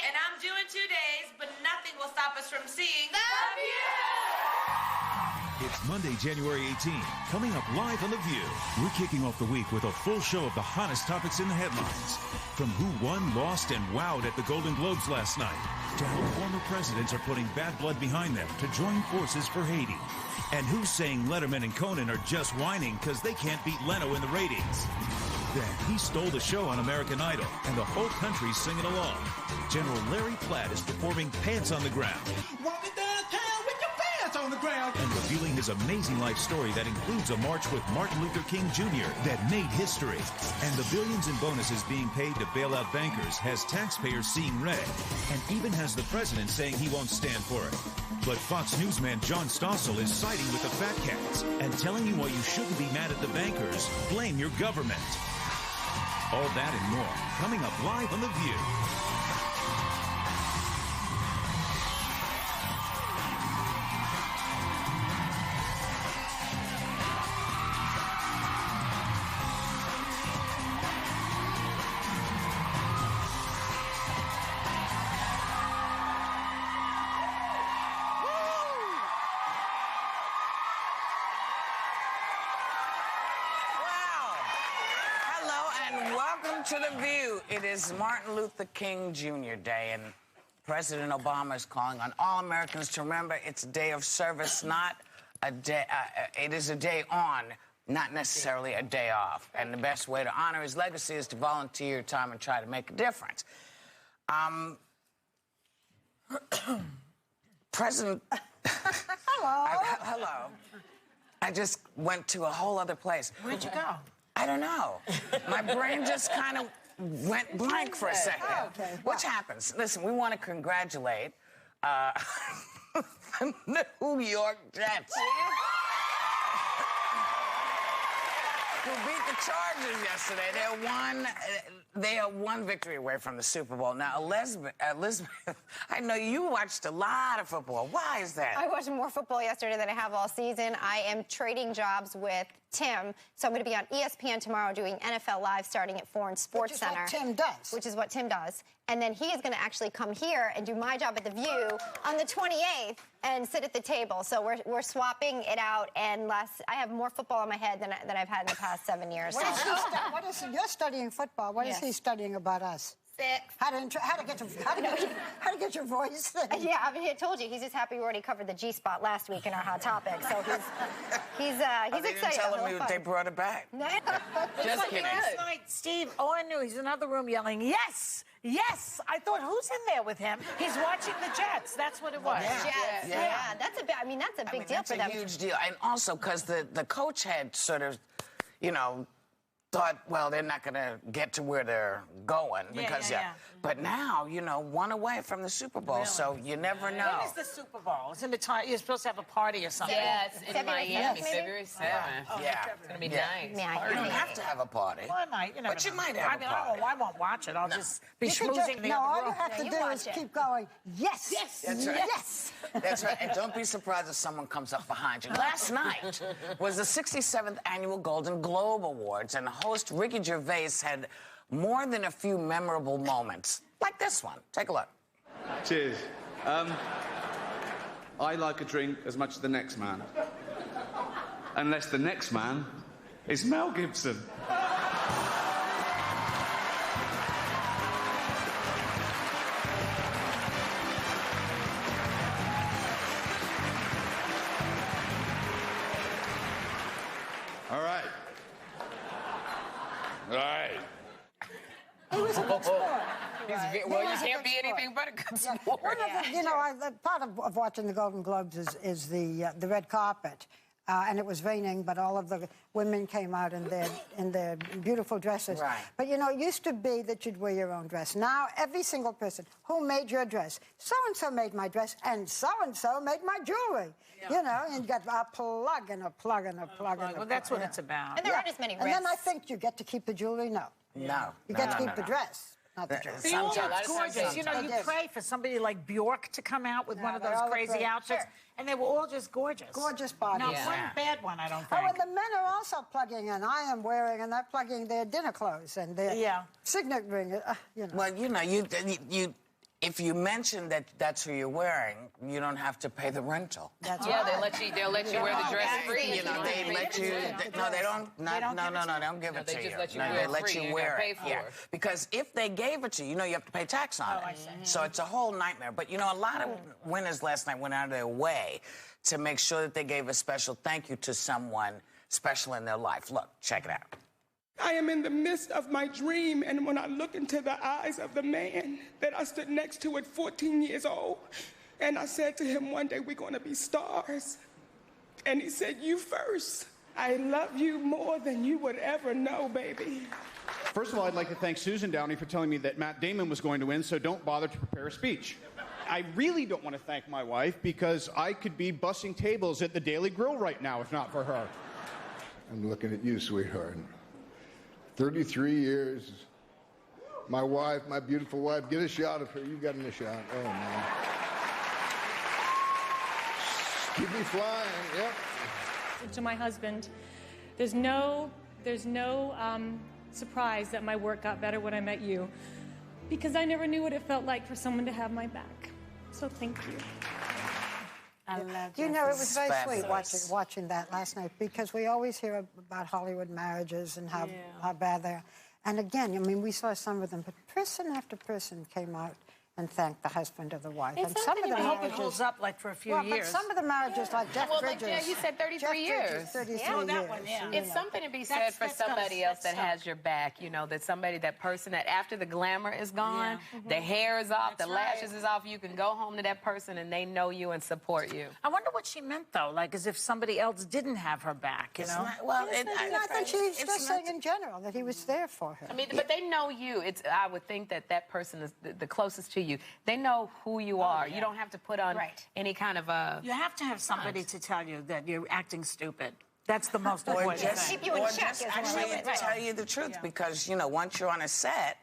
And I'm due in 2 days, but nothing will stop us from seeing The View! It's Monday, January 18th. Coming up live on The View, we're kicking off the week with a full show of the hottest topics in the headlines. From who won, lost, and wowed at the Golden Globes last night, to how former presidents are putting bad blood behind them to join forces for Haiti. And who's saying Letterman and Conan are just whining because they can't beat Leno in the ratings. Then he stole the show on American Idol, and the whole country's singing along. General Larry Platt is performing Pants on the Ground. Walking downtown with your pants on the ground. And revealing his amazing life story that includes a march with Martin Luther King Jr. that made history. And the billions in bonuses being paid to bail out bankers has taxpayers seeing red. And even has the president saying he won't stand for it. But Fox Newsman John Stossel is siding with the fat cats and telling you why you shouldn't be mad at the bankers. Blame your government. All that and more coming up live on The View. To The View. It is Martin Luther King Jr. Day, and President Obama is calling on all Americans to remember it's a day of service, not a day. It is a day on, not necessarily a day off. And the best way to honor his legacy is to volunteer your time and try to make a difference. President. Hello. Hello. I just went to a whole other place. Where'd you go? I don't know. My brain just kind of went blank for a second. Oh, okay. Which happens. Listen, we want to congratulate the New York Jets. Who beat the Chargers yesterday. They are one victory away from the Super Bowl. Now, Elizabeth, I know you watched a lot of football. Why is that? I watched more football yesterday than I have all season. I am trading jobs with Tim, so I'm going to be on ESPN tomorrow doing NFL Live starting at 4 in Sports Center. Which is what Tim does. Which is what Tim does. And then he is going to actually come here and do my job at The View on the 28th and sit at the table. So we're swapping it out, and I have more football in my head than I've had in the past 7 years. What is he? You're studying football. What is he studying about us? How to get your voice thing. Yeah, I mean, I told you, he's just happy we already covered the G-spot last week in our hot topic. So he's excited. They didn't tell him they brought it back. No. Just kidding. Last night, Steve, all I knew, he's in another room yelling, yes, yes. I thought, who's in there with him? He's watching the Jets. That's what it was. Jets, yeah. That's a big deal for them. That's a huge deal. And also because the coach had sort of, thought, well, they're not going to get to where they're going because, But now, one away from the Super Bowl, really? So you never know. When is the Super Bowl? It's in the time you're supposed to have a party or something. Yeah, it's in Miami, February 7th. Yeah, it's going to be nice. Yeah, you don't have to have a party. Well, I might. But you might have a party. I won't watch it. I'll just be schmoozing the other room. No, all you have to do is keep going. Yes, yes, that's right. Yes. That's right. And don't be surprised if someone comes up behind you. Last night was the 67th Annual Golden Globe Awards, and the host Ricky Gervais had more than a few memorable moments, like this one. Take a look. Cheers. I like a drink as much as the next man. Unless the next man is Mel Gibson. All right. All right. He was a good sport. Well, you can't be anything but a good sport. Part of watching the Golden Globes is the red carpet. And it was raining, but all of the women came out in their beautiful dresses. Right. But, it used to be that you'd wear your own dress. Now, every single person, who made your dress? So-and-so made my dress, and so-and-so made my jewelry. Yeah. And you got a plug and a plug and a plug and a plug. Well, that's what it's about. And there aren't as many risks. And then I think you get to keep the jewelry? No. No. You get to keep the dress. Not the dress. It's gorgeous. You pray for somebody like Bjork to come out with one of those crazy outfits. Sure. And they were all just gorgeous. Gorgeous bodies. Not one bad one, I don't think. Oh, and the men are also plugging in. I am wearing, and they're plugging their dinner clothes and their signet ring. Well, if you mention that that's who you're wearing, you don't have to pay the rental. That's Yeah, right. they'll let you wear the dress free. You know, they let you. No, they don't. They don't give it to you. They just let you No, wear they it let free. you You ain't wear gotta pay it. for Yeah, it. because if they gave it to you, you know, you have to pay tax on it. I see. So it's a whole nightmare. But you know, a lot of winners last night went out of their way to make sure that they gave a special thank you to someone special in their life. Look, check it out. I am in the midst of my dream, and when I look into the eyes of the man that I stood next to at 14 years old, and I said to him, one day we're gonna be stars. And he said, you first. I love you more than you would ever know, baby. First of all, I'd like to thank Susan Downey for telling me that Matt Damon was going to win, so don't bother to prepare a speech. I really don't want to thank my wife because I could be bussing tables at the Daily Grill right now if not for her. I'm looking at you, sweetheart. 33 years. My wife, my beautiful wife. Get a shot of her. You got in a shot. Oh, man. Keep me flying. Yep. To my husband, there's no surprise that my work got better when I met you, because I never knew what it felt like for someone to have my back. So thank you. I love You know, it was very Fabulous. sweet watching that last night, because we always hear about Hollywood marriages and how bad they are. And again, I mean, we saw some of them, but person after person came out and thanked the husband or the wife. It's and some of the I hope it marriages holds up like for a few years. But some of the marriages, like Jeff Bridges. Yeah, he said 33 years. 33 Yeah. Oh, that one, years. yeah. you It's know. something to be said for somebody else that has your back, you know, that person that after the glamour is gone, the hair is off, the lashes is off, you can go home to that person and they know you and support you. I wonder what she meant, though, like as if somebody else didn't have her back, you know? Well, I think she's just saying in general that he was there for her. I mean, but they know you. I would think that person is the closest to you. They know who you are. You don't have to put on any kind of You have to have somebody to tell you that you're acting stupid. That's the most important thing. Keep you in check. Just actually to tell you the truth, because you know, once you're on a set,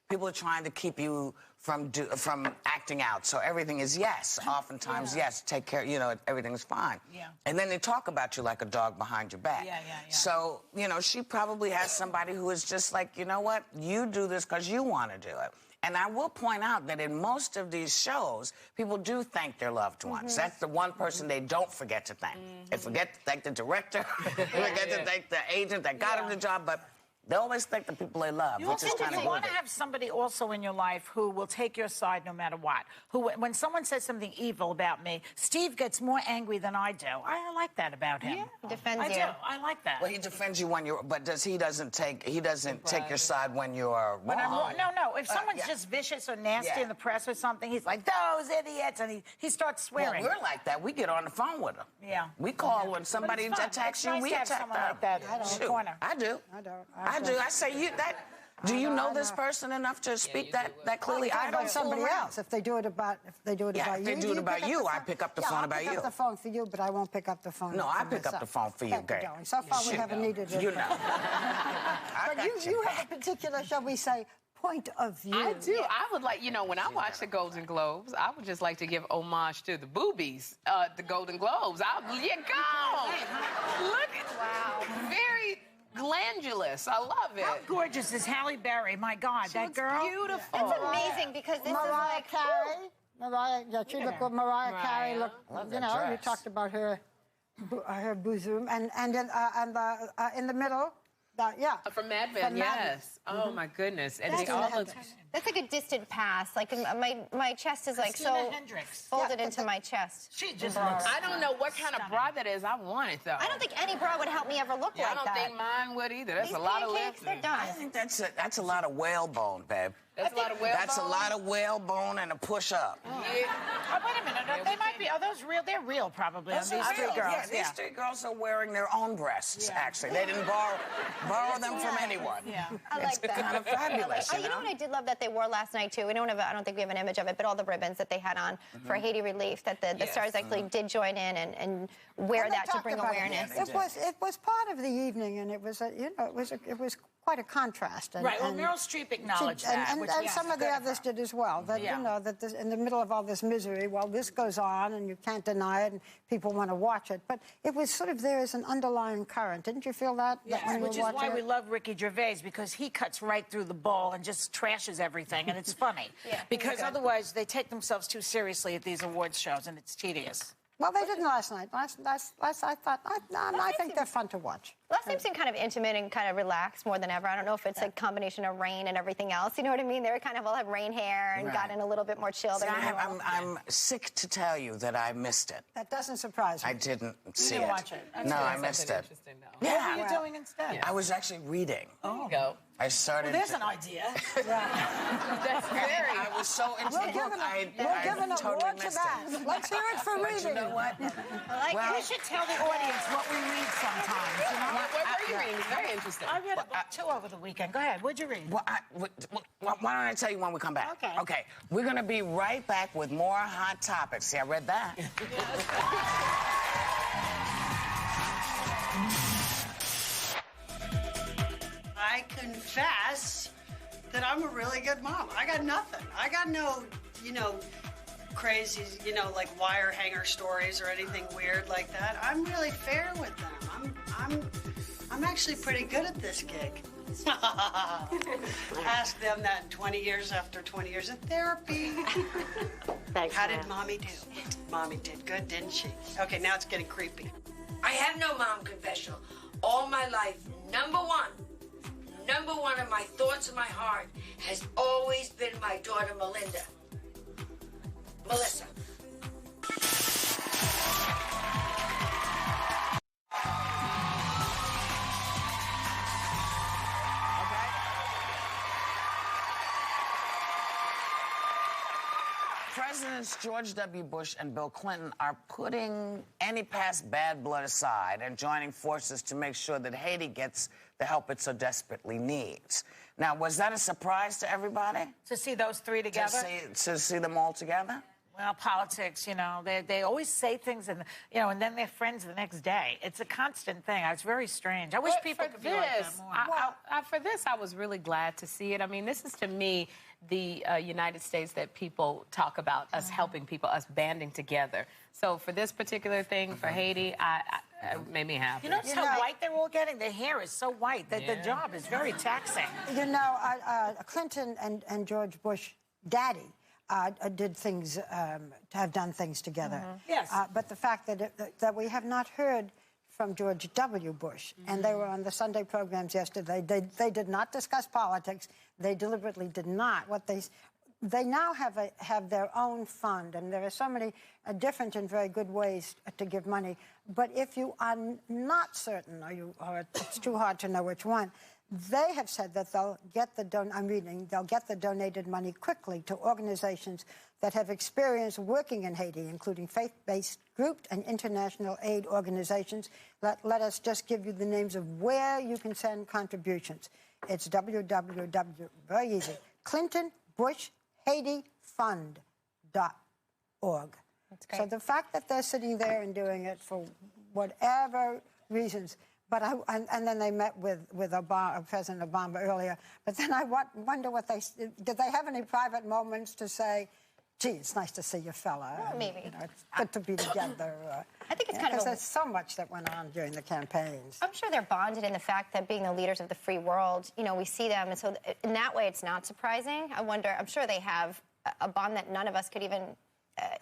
people are trying to keep you from acting out. So everything is yes. Oftentimes, yes. Take care. You know, everything's fine. Yeah. And then they talk about you like a dog behind your back. Yeah. So you know, she probably has somebody who is just like, you know what, you do this because you want to do it. And I will point out that in most of these shows, people do thank their loved ones. That's the one person they don't forget to thank. They forget to thank the director, they forget to thank the agent that got them the job, but they always thank the people they love, which is kind of You want to have somebody also in your life who will take your side no matter what. Who, when someone says something evil about me, Steve gets more angry than I do. I like that about him. Yeah, defends I you. do. I like that. Well, he defends you when you're, but he doesn't take your side when you're wrong. When I'm wrong. No. If someone's just vicious or nasty in the press or something, he's like, those idiots, and he starts swearing. Well, we're like that. We get on the phone with them. Yeah. We call when somebody attacks you. Nice We to have attack someone them. like that in the Shoot, corner. I do. I don't. I do. I say you that. Do you know this person enough to speak that clearly? I don't about somebody else. If they do it about you, if they do it about you, I pick up the phone about you. I'll pick up the phone for you, but I won't pick up the phone. No, for I pick up myself. the phone for you, Thank Gay. darling. So far, we haven't needed it. You know. But you have a particular, shall we say, point of view. I do. I would like, you know, when I watch the Golden Globes, I would just like to give homage to the boobies, the Golden Globes. You go. Look at very glandulous. I love it. How gorgeous is Halle Berry? My God, that girl. Beautiful. It's amazing because this Mariah is like Carey. She looked good. Mariah Carey looked. You know, you talked about her bosom, and in the middle. From Mad Men, yes. Oh my goodness, and they all look. That's like a distant past. Like my chest is like so folded into my chest. She just looks. I don't know what kind of bra that is. I want it though. I don't think any bra would help me ever look like that. I don't think mine would either. That's These a lot of pancakes, lifting. they're done. I think that's a lot of whalebone, babe. That's a lot of whalebone. That's a lot of whalebone and a push up. Oh, wait a minute. They might be. Are those real? They're real, probably. On these three girls. Yeah, these three girls are wearing their own breasts. Actually, they didn't borrow them from anyone. Yeah, I like that. Kind of fabulous. You know what I did love that they wore last night too. I don't think we have an image of it, but all the ribbons that they had on for Haiti relief. That the stars actually did join in and wear that to bring awareness. It was part of the evening, and it was quite a contrast. And, right. Well, Meryl Streep acknowledged that. And some of the others did as well. That, you know, that in the middle of all this misery, well, this goes on and you can't deny it and people want to watch it. But it was sort of there as an underlying current. Didn't you feel that? Yes, which is why we love Ricky Gervais, because he cuts right through the ball and just trashes everything, and it's funny. Because otherwise they take themselves too seriously at these awards shows, and it's tedious. Well, they didn't last night. Last I thought, I think they're fun to watch. Last night seemed kind of intimate and kind of relaxed more than ever. I don't know if it's a combination of rain and everything else. You know what I mean? They were kind of all have rain hair and gotten a little bit more chilled. See, I'm sick to tell you that I missed it. That doesn't surprise me. I didn't see it. You didn't watch it? No, I missed it. What were you doing instead? I was actually reading. Oh. There you go. I started. Well, there's an idea. That's very. I was so into the book. I totally missed it. Let's hear it for reading. You know what? We should tell the audience what we read sometimes. You know? What were you reading? It's very interesting. I read a book too over the weekend. Go ahead. What'd you read? Well, why don't I tell you when we come back? Okay. Okay. We're going to be right back with more hot topics. See, I read that. I confess that I'm a really good mom. I got nothing. I got no, you know, crazy, you know, like wire hanger stories or anything weird like that. I'm really fair with them. I'm actually pretty good at this gig. Ask them that in 20 years after 20 years of therapy. Thanks, How did Mommy do? Mommy did good, didn't she? Okay, now it's getting creepy. I have no mom confessional. All my life, number one of my thoughts in my heart has always been my daughter, Melissa. Presidents George W. Bush and Bill Clinton are putting any past bad blood aside and joining forces to make sure that Haiti gets the help it so desperately needs. Now, was that a surprise to everybody? To see those three together? To see them all together? Well, politics, you know, they always say things and, you know, and then they're friends the next day. It's a constant thing. It's very strange. I wish people could be like that more. For this, I was really glad to see it. I mean, this is, to me, the United States that people talk about, us helping people, us banding together. So for this particular thing, for Haiti, it made me happy. You notice how white they're all getting? Their hair is so white that the job is very taxing. You know, Clinton and George Bush, daddy, did things, have done things together. Yes. But the fact that we have not heard from George W. Bush, and they were on the Sunday programs yesterday, they did not discuss politics. They deliberately did not. They now have their own fund, and there are so many different and very good ways to give money. But if you are not certain, or it's too hard to know which one, they have said that they'll get they'll get the donated money quickly to organizations that have experience working in Haiti, including faith-based groups and international aid organizations. Let us just give you the names of where you can send contributions. It's www, very easy, ClintonBushHaitiFund.org. So the fact that they're sitting there and doing it for whatever reasons, but and then they met with President Obama earlier. But then I wonder did they have any private moments to say, gee, it's nice to see you, fella. Well, maybe. You know, it's good to be together. I think it's kind of because there's so much that went on during the campaigns. I'm sure they're bonded in the fact that being the leaders of the free world, you know, we see them, and so in that way, it's not surprising. I'm sure they have a bond that none of us could even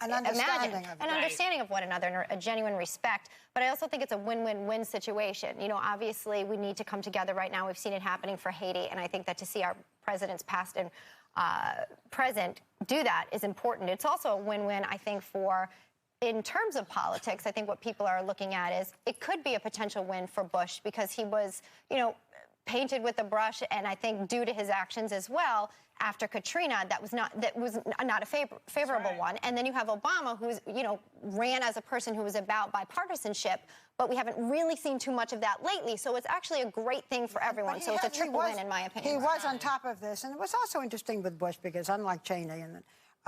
imagine. An understanding of one another and a genuine respect. But I also think it's a win-win-win situation. You know, obviously, we need to come together right now. We've seen it happening for Haiti, and I think that to see our presidents past and present do that is important. It's also a win-win, I think, in terms of politics. I think what people are looking at is it could be a potential win for Bush because he was, you know, painted with a brush, and I think due to his actions as well, after Katrina, that was not a favorable one. And then you have Obama, who's, you know, ran as a person who was about bipartisanship, but we haven't really seen too much of that lately. So it's actually a great thing for everyone. So it's a triple win, in my opinion. He was on top of this, and it was also interesting with Bush because, unlike Cheney,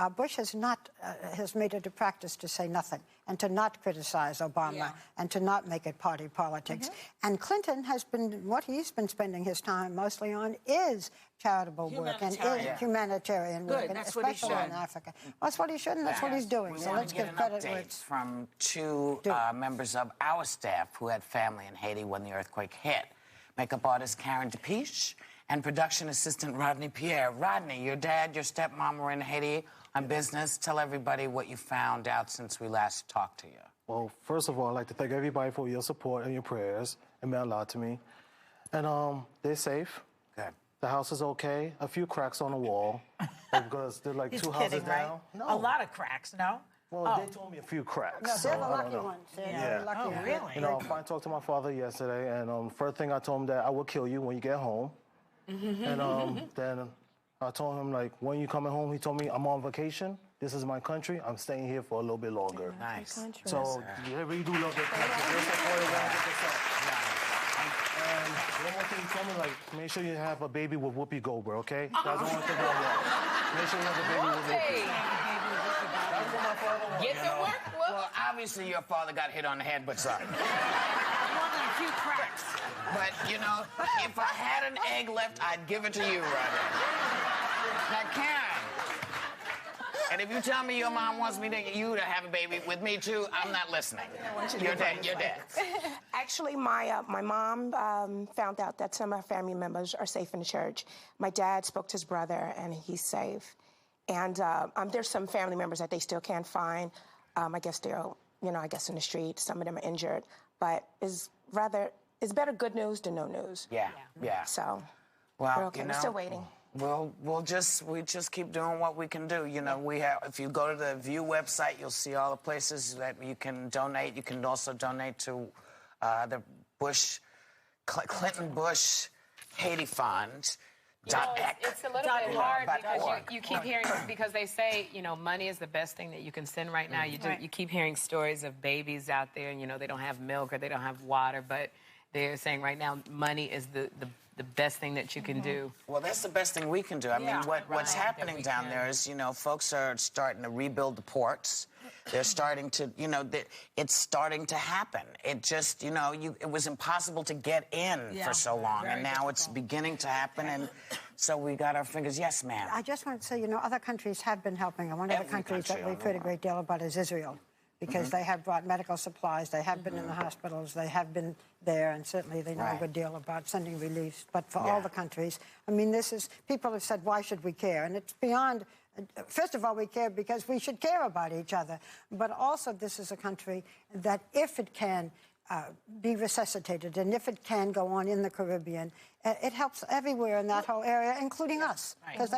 Bush has made it a practice to say nothing and to not criticize Obama and to not make it party politics. And Clinton has been, what he's been spending his time mostly on is charitable work and humanitarian work, and that's what he especially in Africa. That's what he should, and that's what he's doing. So let's give credit where it's from two members of our staff who had family in Haiti when the earthquake hit. Makeup artist Karen DePeche and production assistant Rodney Pierre. Rodney, your dad, your stepmom were in Haiti on business. Tell everybody what you found out since we last talked to you. Well, first of all, I'd like to thank everybody for your support and your prayers. It meant a lot to me. And they're safe. Good. The house is okay. A few cracks on the wall because they're like He's two kidding, houses right? down. No. A lot of cracks, no? Well, they told me a few cracks. No, so they're the I don't lucky know. ones. They're the lucky ones. Really? You know, I talked to my father yesterday, and first thing I told him that I will kill you when you get home. And then I told him, like, when you coming home, he told me, I'm on vacation. This is my country. I'm staying here for a little bit longer. Nice. So they really do love their country. They're supporting 100%. And one more thing he told me, like, make sure you have a baby with Whoopi Goldberg, okay? That's one thing I want. Make sure you have a baby with Whoopi. That's what my father wants. Get to work. Well, obviously your father got hit on the head, but sorry. More than a few cracks. But, you know, if I had an egg left, I'd give it to you, Rodney. Now, Karen, and if you tell me your mom wants you to have a baby with me, too, I'm not listening. You're dead. Actually, my mom found out that some of our family members are safe in the church. My dad spoke to his brother, and he's safe. And there's some family members that they still can't find. I guess they're, in the street. Some of them are injured. But it's better good news than no news. Yeah. So, well, we're okay. We're still waiting. We just keep doing what we can do. You know, if you go to the View website, you'll see all the places that you can donate. You can also donate to the Clinton Bush Haiti Fund. It's a little bit hard because you keep hearing, because they say, money is the best thing that you can send right now. You keep hearing stories of babies out there, and, they don't have milk or they don't have water, but they're saying right now money is the best thing that you can do. Well, that's the best thing we can do. I mean, what's happening down there is, folks are starting to rebuild the ports. They're starting to, it's starting to happen. It just, it was impossible to get in for so long, and now it's beginning to happen, and so we got our fingers. Yes, ma'am. I just want to say, other countries have been helping, and one of the countries that we've heard a great deal about is Israel, because they have brought medical supplies, they have been in the hospitals, they have been there, and certainly they know a good deal about sending relief. But for all the countries, I mean, people have said, why should we care? And it's beyond, first of all, we care because we should care about each other. But also, this is a country that if it can be resuscitated and if it can go on in the Caribbean, it helps everywhere in that whole area, including us, because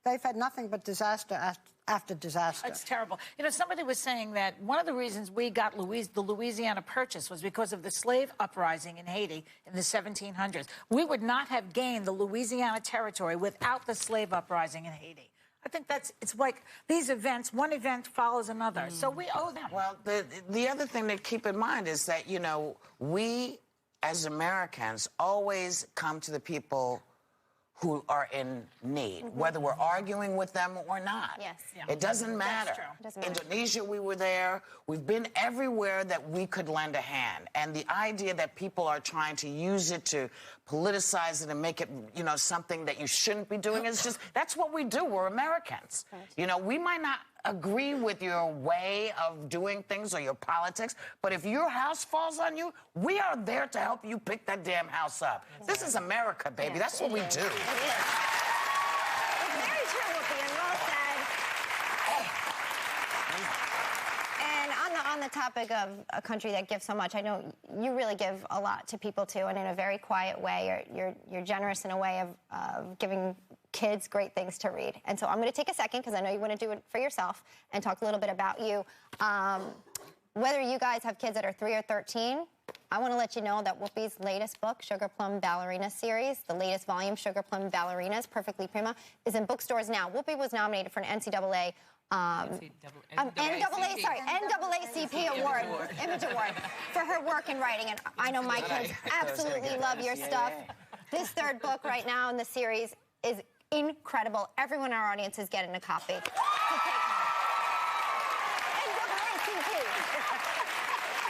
they've had nothing but disaster after disaster. It's terrible. Somebody was saying that one of the reasons we got the Louisiana Purchase was because of the slave uprising in Haiti in the 1700s. We would not have gained the Louisiana Territory without the slave uprising in Haiti. I think it's like these events, one event follows another. So we owe them. Well, the other thing to keep in mind is that, we as Americans always come to the people who are in need, whether we're arguing with them or not. Yes. It doesn't matter. Indonesia, we were there. We've been everywhere that we could lend a hand. And the idea that people are trying to use it to politicize it and make it, something that you shouldn't be doing is just, that's what we do. We're Americans. We might not agree with your way of doing things or your politics, but if your house falls on you, we are there to help you pick that damn house up. This is America, baby. That's what we do. It is. It's very true, Whoopi, and well said. And on the topic of a country that gives so much, I know you really give a lot to people, too, and in a very quiet way. You're generous in a way of giving kids great things to read. And so I'm going to take a second, because I know you want to do it for yourself, and talk a little bit about you. Whether you guys have kids that are 3 or 13, I want to let you know that Whoopi's latest book, Sugar Plum Ballerina Series, the latest volume, Sugar Plum Ballerinas, Perfectly Prima, is in bookstores now. Whoopi was nominated for an NCAA NAACP award, Image Award, for her work in writing. And I know my kids absolutely love your stuff. This third book right now in the series is incredible. Everyone in our audience is getting a copy.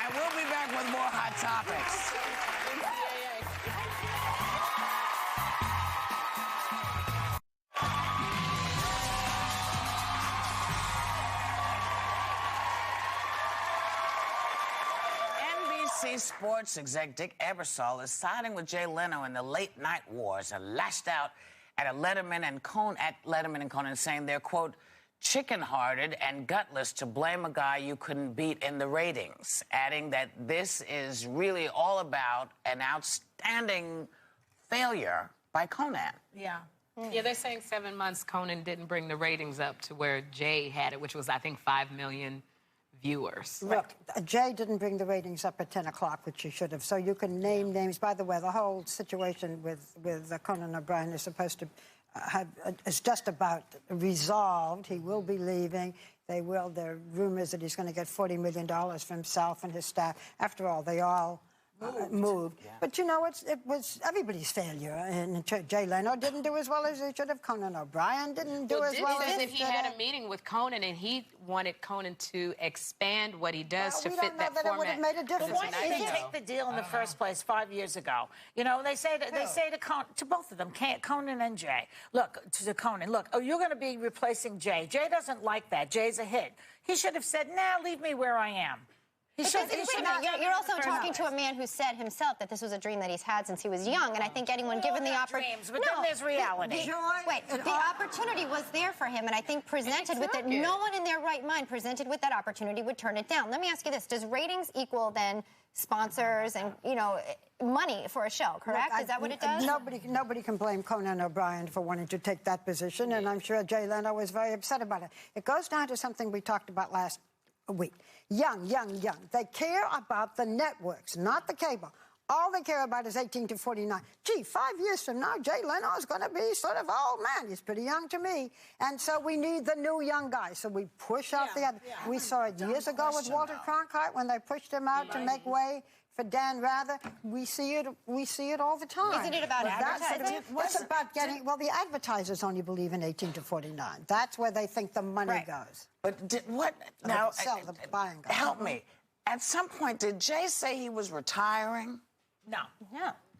And we'll be back with more Hot Topics. NBC Sports exec Dick Ebersol is siding with Jay Leno in the late-night wars and lashed out at Letterman and Conan, saying they're, quote, chicken-hearted and gutless to blame a guy you couldn't beat in the ratings, adding that this is really all about an outstanding failure by Conan. Yeah. Yeah, they're saying 7 months Conan didn't bring the ratings up to where Jay had it, which was, I think, 5 million viewers. Look, Jay didn't bring the ratings up at 10 o'clock, which he should have. So you can name names. By the way, the whole situation with Conan O'Brien is supposed to is just about resolved. He will be leaving. There are rumors that he's going to get $40 million for himself and his staff. After all, they all moved. Yeah. But, you know, it was everybody's failure. And Jay Leno didn't do as well as he should have. Conan O'Brien didn't do as well as he should have. He had a meeting with Conan, and he wanted Conan to expand what he does to fit that format. It would have made a difference. But why did they take the deal in the first place 5 years ago? You know, they say to both of them, Conan and Jay, look, to Conan, look, you're going to be replacing Jay. Jay doesn't like that. Jay's a hit. He should have said, nah, leave me where I am. You're also talking to a man who said himself that this was a dream that he's had since he was young, and I think anyone given the opportunity... But then there's reality. The opportunity was there for him, and I think presented with it, no one in their right mind presented with that opportunity would turn it down. Let me ask you this. Does ratings equal then sponsors and, you know, money for a show, correct? Is that what it does? Nobody can blame Conan O'Brien for wanting to take that position, and I'm sure Jay Leno was very upset about it. It goes down to something we talked about last week. Young. They care about the networks, not the cable. All they care about is 18 to 49. Gee, 5 years from now, Jay Leno is going to be sort of old man. He's pretty young to me. And so we need the new young guy. So we push out the other. We saw it years ago with Walter Cronkite when they pushed him out to make way for Dan Rather. We see it all the time. Isn't it about advertising? It's about getting... Well, the advertisers only believe in 18 to 49. That's where they think the money goes. But what... Now, buying guy. Help me. At some point, did Jay say he was retiring? No.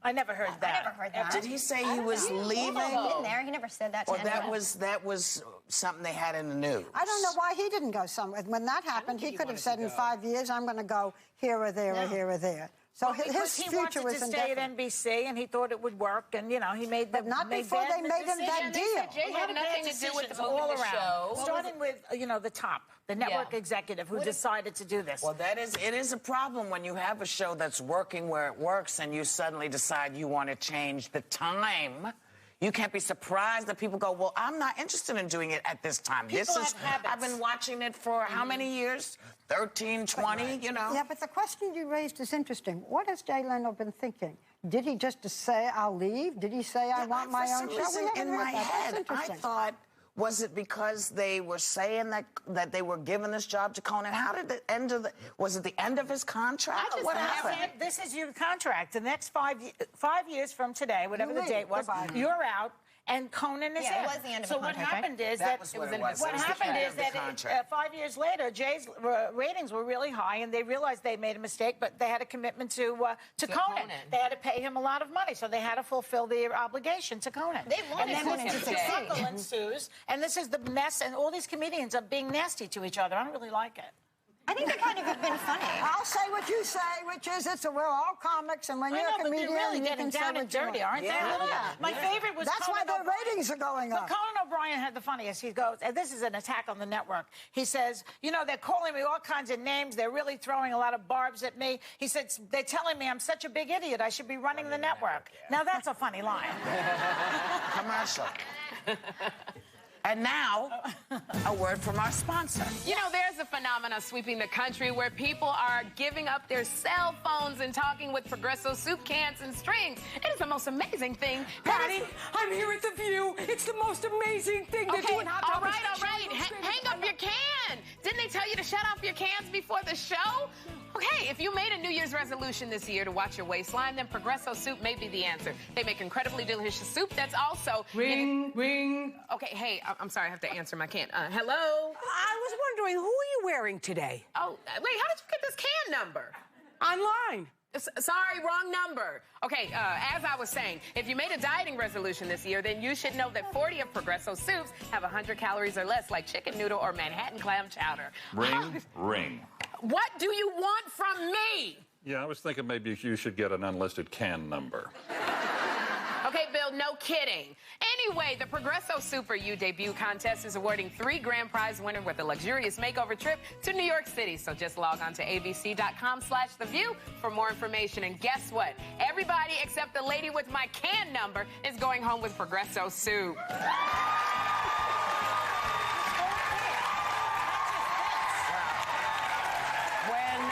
I never heard that. I never heard that. Did he say he was leaving? In there, he never said that to anyone. That was something they had in the news. I don't know why he didn't go somewhere. When that happened, he could have said in 5 years, I'm going to go here or there or here or there. So his future was indefinite. He wanted to stay at NBC, and he thought it would work, and, you know, he made the... But not before they made him that deal. Jay had nothing to do with the all around. Starting with, you know, the top, the network executive who decided to do this. Well, it is a problem when you have a show that's working where it works, and you suddenly decide you want to change the time. You can't be surprised that people go, well, I'm not interested in doing it at this time. I've been watching it for how many years? 13, 20, you know? Yeah, but the question you raised is interesting. What has Jay Leno been thinking? Did he just say, I'll leave? Did he say, I want my own show? In my head, I thought, was it because they were saying that they were giving this job to Conan? How did the end of was it the end of his contract? What happened? This is your contract. The next 5 years from today, whatever the date was, you're out. And Conan is in. It was the end of the contract. So what happened is that 5 years later, Jay's ratings were really high, and they realized they made a mistake, but they had a commitment to Conan. They had to pay him a lot of money, so they had to fulfill their obligation to Conan. They wanted Conan to succeed. Struggle ensues, and this is the mess, and all these comedians are being nasty to each other. I don't really like it. I think they kind of have been funny. I'll say what you say, which is we're all comics, and when you're a comedian, but they're really getting down and dirty, aren't they? My favorite was That's why their ratings are going up. But Conan O'Brien had the funniest. He goes, and this is an attack on the network. He says, you know, they're calling me all kinds of names. They're really throwing a lot of barbs at me. He said, they're telling me I'm such a big idiot. I should be running the network. Now, that's a funny line. Commercial. And now, a word from our sponsor. You know, there's a phenomenon sweeping the country where people are giving up their cell phones and talking with Progresso soup cans and strings. It is the most amazing thing. Patty, I'm here at the View. It's the most amazing thing to do in Hot Topics. All right. Hang up your can. Didn't they tell you to shut off your cans before the show? Okay, if you made a New Year's resolution this year to watch your waistline, then Progresso soup may be the answer. They make incredibly delicious soup that's also... Ring. Okay, hey, I'm sorry, I have to answer my can. Hello? I was wondering, who are you wearing today? Oh, wait, how did you get this can number? Online. Sorry, wrong number. Okay, as I was saying, if you made a dieting resolution this year, then you should know that 40 of Progresso soups have 100 calories or less, like chicken noodle or Manhattan clam chowder. Ring. What do you want from me? Yeah, I was thinking maybe you should get an unlisted can number. Okay, Bill, no kidding. Anyway, the Progresso Super You debut contest is awarding 3 grand prize winners with a luxurious makeover trip to New York City. So just log on to abc.com/theview for more information. And guess what? Everybody except the lady with my can number is going home with Progresso Soup. When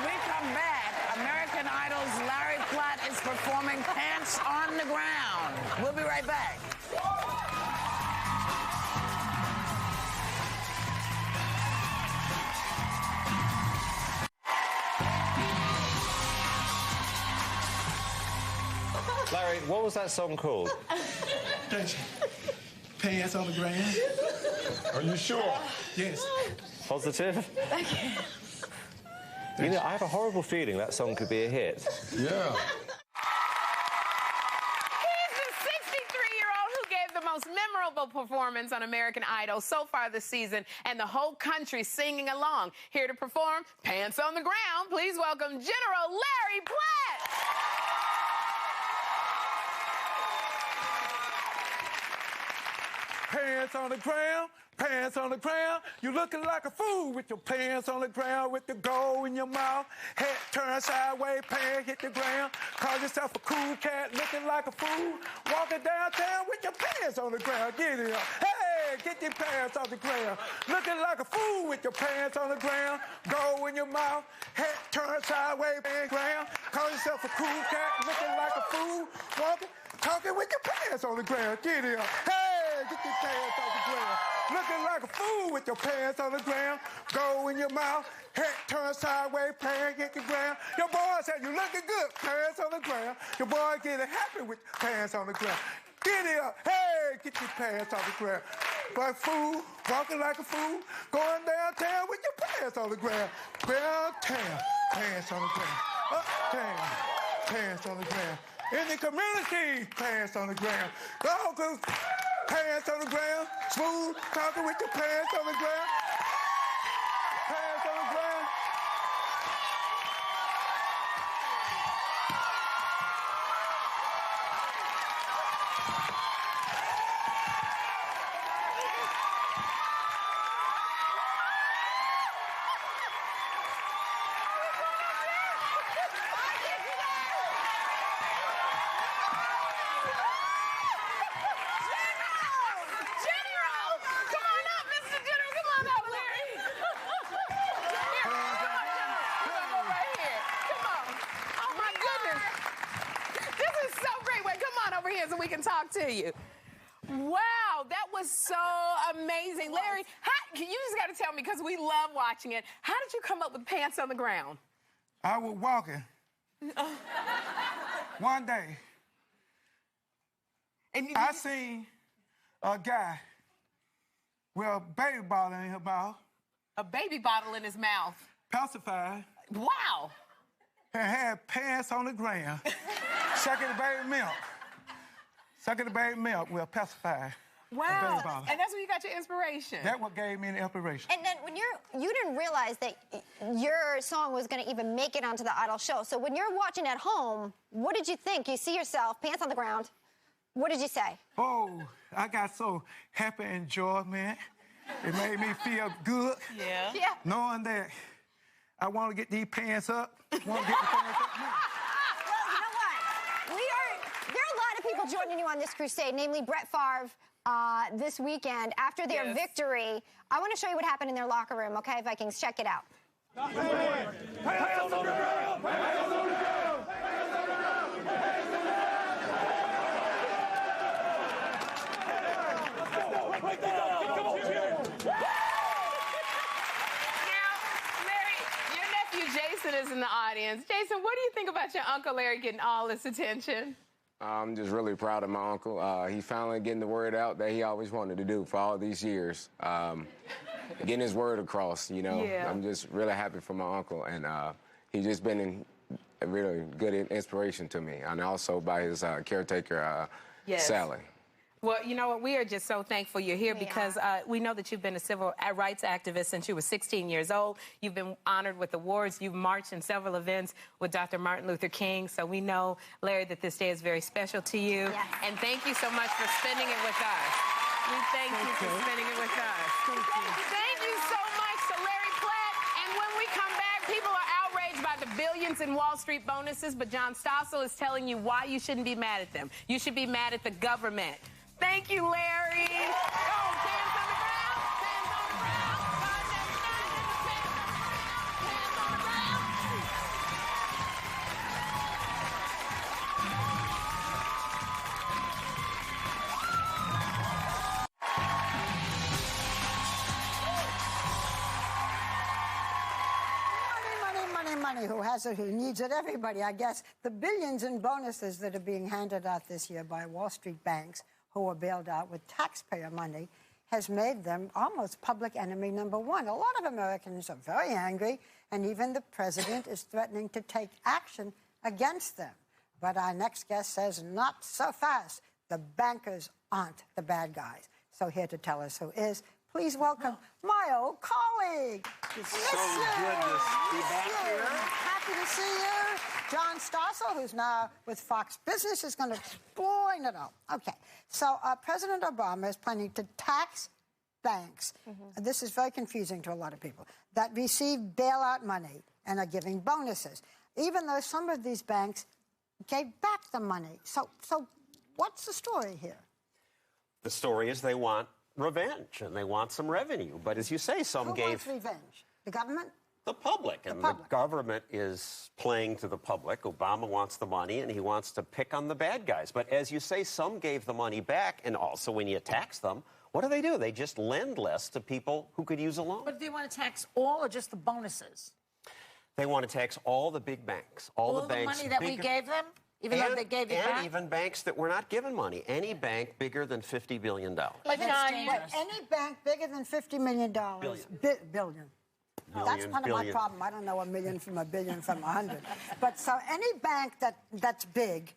we come back, American Idol's Larry Platt is performing Pants on the Ground. We'll be right back. Larry, what was that song called? Pants on the ground. Are you sure? Yes. Positive? You know, I have a horrible feeling that song could be a hit. Yeah. He's the 63-year-old who gave the most memorable performance on American Idol so far this season, and the whole country singing along. Here to perform Pants on the Ground, please welcome General Larry Platt. Pants on the ground, pants on the ground. You looking like a fool with your pants on the ground, with the gold in your mouth. Head turned sideways, pants hit the ground. Call yourself a cool cat, looking like a fool. Walking downtown with your pants on the ground. Get it up. Hey, get your pants on the ground. Looking like a fool with your pants on the ground. Gold in your mouth. Head turned sideways, pants ground. Call yourself a cool cat, looking like a fool. Walking, talking with your pants on the ground. Get it up. Hey, get your pants on the ground. Looking like a fool with your pants on the ground. Go in your mouth. Head turn sideways, pants hit the ground. Your boy said you looking good, pants on the ground. Your boy getting happy with pants on the ground. Get it up. Hey, get your pants on the ground. But fool, walking like a fool, going downtown with your pants on the ground. Downtown, pants on the ground. Uptown, pants on the ground. In the community, pants on the ground. Go, pants on the ground. Smooth, talking with your pants on the ground. Pants on the ground. So we can talk to you. Wow, that was so amazing. Larry, you just got to tell me, because we love watching it, how did you come up with Pants on the Ground? I was walking one day, and I seen a guy with a baby bottle in his mouth. A baby bottle in his mouth? Pacified. Wow. And had pants on the ground, sucking the baby milk. Sucking the baby milk with a pacifier. Wow. And that's where you got your inspiration. That's what gave me the inspiration. And then when you didn't realize that your song was going to even make it onto the Idol show. So when you're watching at home, what did you think? You see yourself, pants on the ground. What did you say? Oh, I got so happy and joy, man. It made me feel good. Yeah. Knowing that I want to get these pants up. Want to get the pants up now. People joining you on this crusade, namely Brett Favre, this weekend after their victory. I want to show you what happened in their locker room, okay, Vikings? Check it out. Jason is in the audience. Jason, what do you think about your Uncle Larry getting all this attention? I'm just really proud of my uncle. He's finally getting the word out that he always wanted to do for all these years. Getting his word across, you know. Yeah. I'm just really happy for my uncle, and he's just been a really good inspiration to me, and also by his caretaker, Yes. Sally. Well, you know what? We are just so thankful you're here because we know that you've been a civil rights activist since you were 16 years old. You've been honored with awards. You've marched in several events with Dr. Martin Luther King. So we know, Larry, that this day is very special to you. Yes. And thank you so much for spending it with us. We thank you for spending it with us. Thank you so much to Larry Platt. And when we come back, people are outraged by the billions in Wall Street bonuses, but John Stossel is telling you why you shouldn't be mad at them. You should be mad at the government. Thank you, Larry. Oh, hands on the ground. Hands on the ground. 579 in the hands on the ground. Money, who has it, who needs it, everybody, I guess. The billions in bonuses that are being handed out this year by Wall Street banks who are bailed out with taxpayer money has made them almost public enemy number one. A lot of Americans are very angry, and even the president is threatening to take action against them. But our next guest says, not so fast. The bankers aren't the bad guys. So here to tell us who is, please welcome my old colleague. It's so good to be back here. Happy to see you. John Stossel, who's now with Fox Business, is going to explain it all. Okay, so President Obama is planning to tax banks. This is very confusing to a lot of people, that receive bailout money and are giving bonuses, even though some of these banks gave back the money. So what's the story here? The story is they want revenge and they want some revenue. But as you say, some Who gave wants revenge? The government? the public. And the government is playing to the public. Obama wants the money and he wants to pick on the bad guys. But as you say, some gave the money back. And also when you tax them, what do? They just lend less to people who could use a loan. But do they want to tax all or just the bonuses? They want to tax all the big banks. All the banks. Money that we gave them? Even though they gave it back? And even banks that were not given money. Any bank bigger than $50 billion. But any bank bigger than $50 million. Billion. That's kind of my problem. I don't know a million from a billion from 100. But so any bank that's big,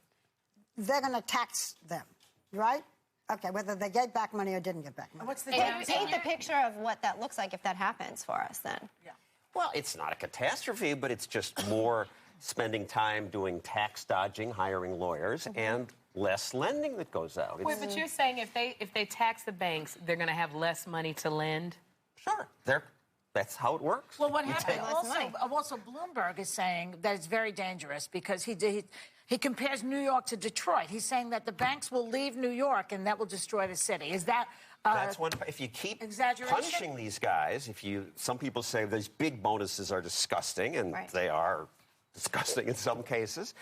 they're going to tax them, right? Okay, whether they gave back money or didn't give back money. What's the paint the picture of what that looks like if that happens for us then. Yeah. Well, it's not a catastrophe, but it's just more spending time doing tax dodging, hiring lawyers, and less lending that goes out. Wait, but you're saying if they tax the banks, they're going to have less money to lend? Sure. That's how it works. Well, what happened also Bloomberg is saying that it's very dangerous because he compares New York to Detroit. He's saying that the banks will leave New York and that will destroy the city. Is that that's one. If you keep exaggeration? punishing these guys, some people say these big bonuses are disgusting, and they are disgusting in some cases.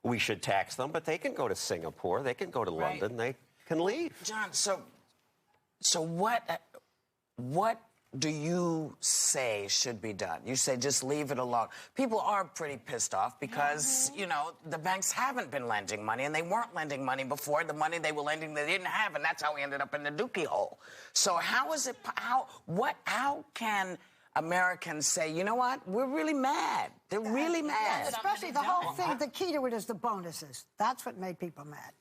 We should tax them, but they can go to Singapore, they can go to London, they can leave. John, so what do you say should be done? You say just leave it alone. People are pretty pissed off because, you know, the banks haven't been lending money, and they weren't lending money before. The money they were lending they didn't have, and that's how we ended up in the dookie hole. So how can Americans say, you know what, we're really mad. They're really mad. Especially the whole thing, the key to it is the bonuses. That's what made people mad.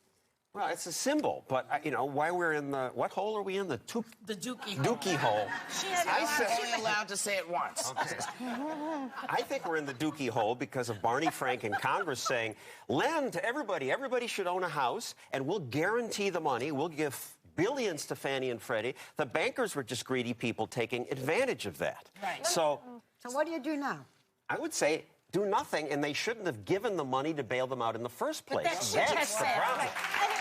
Well, it's a symbol, but, why we're in what hole are we in? The dookie hole. Dookie hole. She's allowed to say it once. Okay. I think we're in the dookie hole because of Barney Frank in Congress saying, lend to everybody. Everybody should own a house, and we'll guarantee the money. We'll give billions to Fannie and Freddie. The bankers were just greedy people taking advantage of that. Right. So what do you do now? I would say do nothing, and they shouldn't have given the money to bail them out in the first place. That's the problem.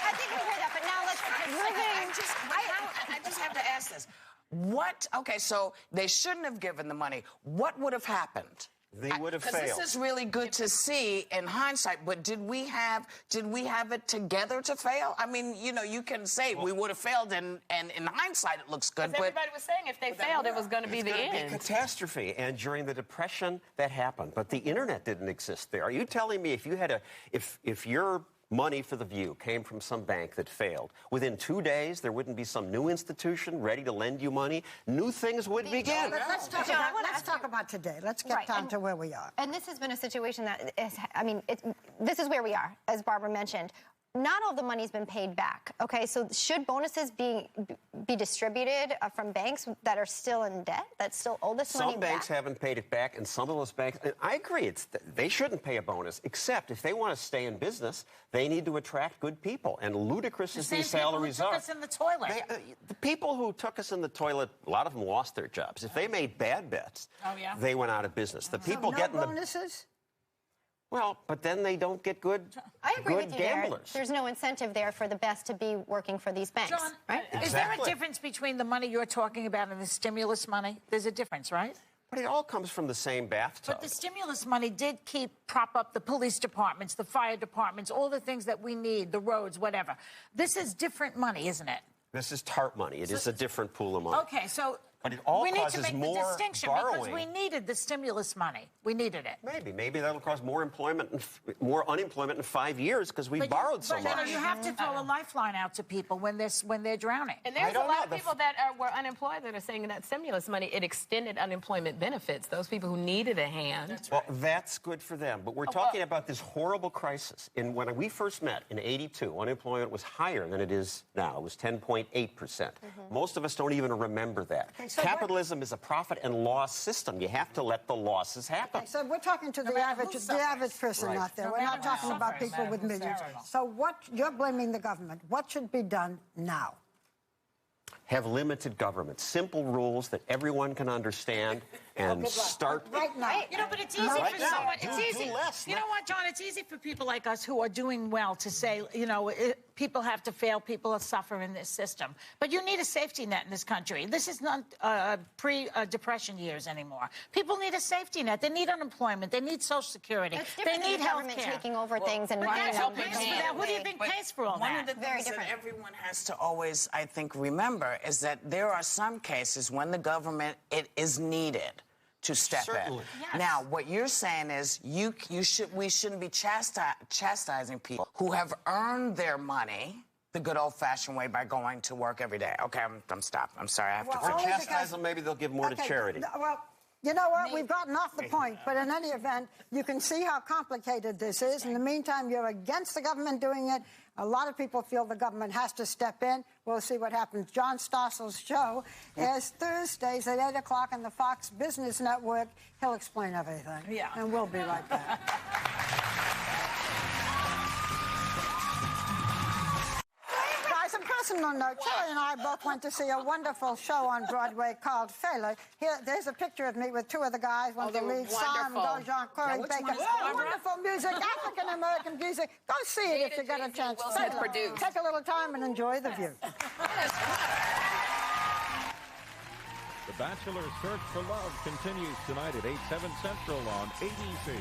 I think we heard that, but now let's I just have to ask this. So they shouldn't have given the money. What would have happened They would have Because failed. this is really good to see in hindsight, but did we have it together to fail? I mean, you know, you can say we would have failed, and in hindsight it looks good, but everybody was saying if they failed, it was going to be the end. It's a catastrophe. And during the Depression, that happened. But the internet didn't exist there. Are you telling me if you had if your money for The View came from some bank that failed, within 2 days there wouldn't be some new institution ready to lend you money? New things would begin. Let's talk about today. Let's get down to where we are. And this has been a situation that is, I mean, this is where we are, as Barbara mentioned. Not all the money's been paid back, okay? So should bonuses be distributed from banks that are still in debt, that still owe this money back? Some banks haven't paid it back, and some of those banks, and I agree, they shouldn't pay a bonus, except if they want to stay in business, they need to attract good people. And ludicrous as these salaries are. The same people who took us in the toilet. The people who took us in the toilet, a lot of them lost their jobs. If they made bad bets, they went out of business. The people getting the bonuses? Well, but then they don't get good I agree with you gamblers. there. There's no incentive there for the best to be working for these banks, John, right? Is there a difference between the money you're talking about and the stimulus money? There's a difference, right? But it all comes from the same bathtub. But the stimulus money did prop up the police departments, the fire departments, all the things that we need, the roads, whatever. This is different money, isn't it? This is TARP money. It is a different pool of money. Okay, so but it all we need to causes make more the distinction borrowing. because we needed the stimulus money. We needed it. Maybe that'll cause more employment and more unemployment in 5 years because we borrowed so much. But you have to throw a lifeline out to people when they're drowning. And there's a lot of people that were unemployed that are saying that stimulus money, it extended unemployment benefits. Those people who needed a hand. Well, that's good for them. But we're talking about this horrible crisis. When we first met in '82, unemployment was higher than it is now. It was 10.8%. Most of us don't even remember that. Okay, so Capitalism is a profit and loss system. You have to let the losses happen. Okay, so we're talking to the average person out there. We're not talking about people with millions. So you're blaming the government. What should be done now? Have limited government, simple rules that everyone can understand, and start right now. You know, but it's easy for someone. It's easy. You know what, John? It's easy for people like us who are doing well to say, you know, people have to fail, people suffer in this system. But you need a safety net in this country. This is not pre-depression years anymore. People need a safety net. They need unemployment. They need Social Security. They need health government care. taking over things and but running that's them. who pays for that. Who do you think pays for all that? One of the things that everyone has to always, I think, remember is that there are some cases when the government is needed to step in. Yes. Now, what you're saying is we shouldn't be chastising people who have earned their money the good old-fashioned way by going to work every day. Okay, I'm stopped. I'm sorry. I have to finish. Chastise them, maybe they'll give more to charity. Well, you know what? We've gotten off the point, but in any event, you can see how complicated this is. In the meantime, you're against the government doing it. A lot of people feel the government has to step in. We'll see what happens. John Stossel's show is Thursdays at 8 o'clock on the Fox Business Network. He'll explain everything. Yeah. And we'll be right back. Guys, a personal note. Shelley and I both went to see a wonderful show on Broadway called Failure. There's a picture of me with two of the guys, one of the leads, Simon Gojan, Corey Baker. Wonderful music, African-American music. Go see it if you get a chance. Take a little time and enjoy The View. The Bachelor Search for Love continues tonight at 8/7 Central on ABC.